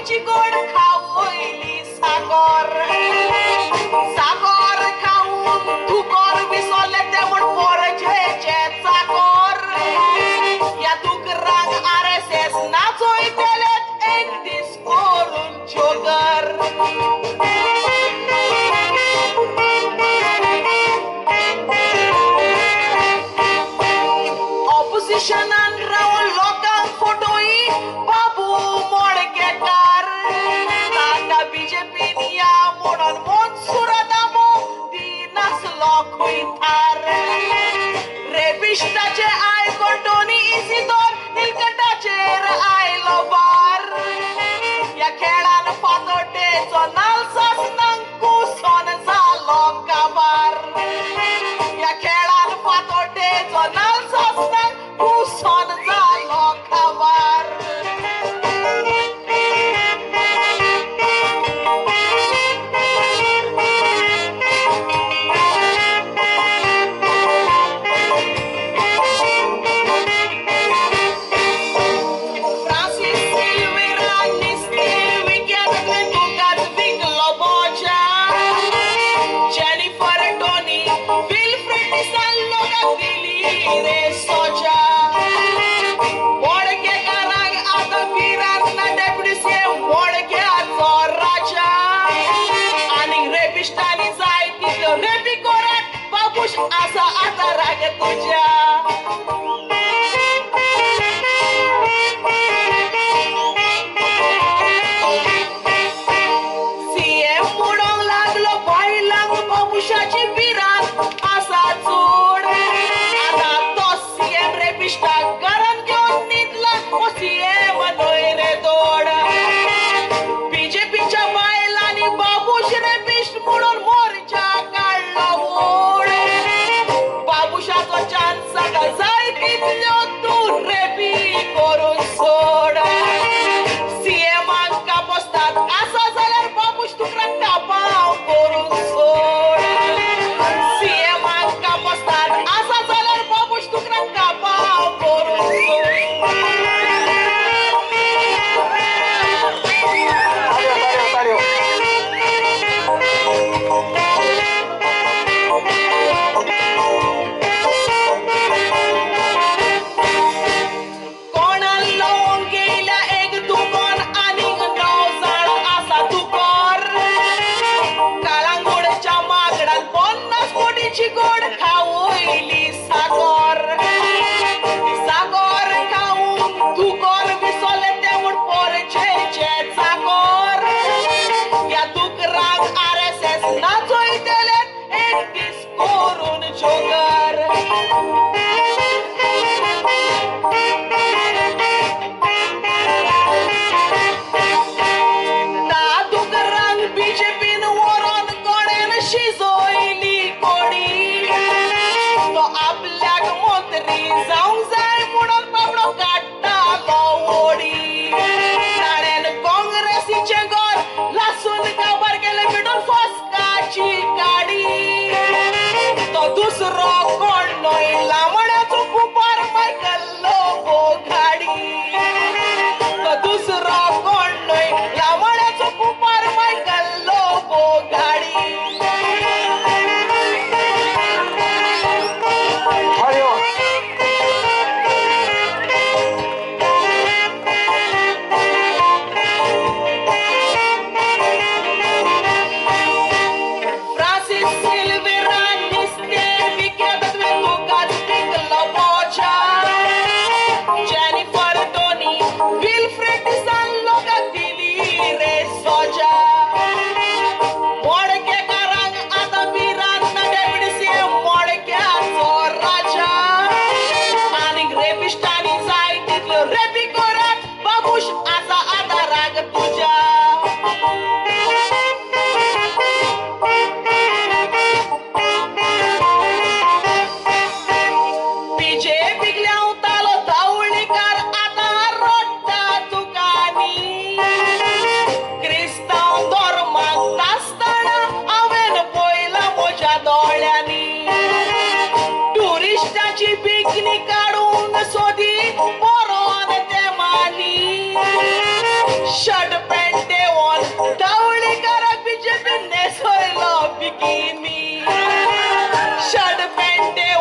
गोडीची गोड खावयली साकर साकर खाऊन दुकर विसरले ते म्हण पोरजेचे चाकर या दुकरांक RSS नाचोयतेलेत एक दीस करून जोगर ऑपोजिशनान रावन लोकांक फोटोई बाबू मोडकेकार ताका बीजेपीन या म्हणून मोनसुरादामो ती नाचलो खुयतार रेबिस्टाचे आय कोंटोनी इसितोर नीलकंठाचेर आयलो बार या खेळान फातोटेचो नाल्सासनांक कुसोन जालो काबार या खेळान फातोटेचो नाल्सासनांक कुसोन जालो काबार असा आता राग तुझ्या CM म्हणूंक लागलो बायलांक बाबुशाची बिरान असा चोड आता तो CM रेबिस्टाक घरान घेवन न्हिदला हो CM न्हय दोड बीजेपीच्या बायलांनी बाबूश रेबिस्ट म्हणून मोर्चा काडलो ओड बाबुशाचो चान्स आतां जाय तितल्यो तूं रेबी करून सोड CMाक कापोसतात आसा जाल्यार बाबूश तुका कापाव करून सोड CMाक कापोसतात आसा जाल्यार बाबूश तुका कापाव करून गोड खावयली साकर साकर खाऊन दुकर विसरले ते म्हण पोरजेचे चाकर या दुकरांक RSS नाचोयतेलेत एक दीस करून जोगर ता दुकरांक बीजेपीन व्हरोन कोणेन शिजोयली तो आपल्याक मंत्री जावंक जाय म्हणून बाबडो काडटालो ओडी ताणेन काँग्रेसीचें घर लासून काबार केलें मिडून फॉस्काची गाडी तो दुसरो कोण न्हय लांबड्याचो कुपार मायकल लोबो गाडी तो दुसरो कोण न्हय लांबड्याचो कुपार मायकल लोबो गाडी पिकनिक काढून सोदी पोरोन ते मानी शर्ट पॅन्ट ड्रेस होईल बिकिनी शर्ट पॅन्टे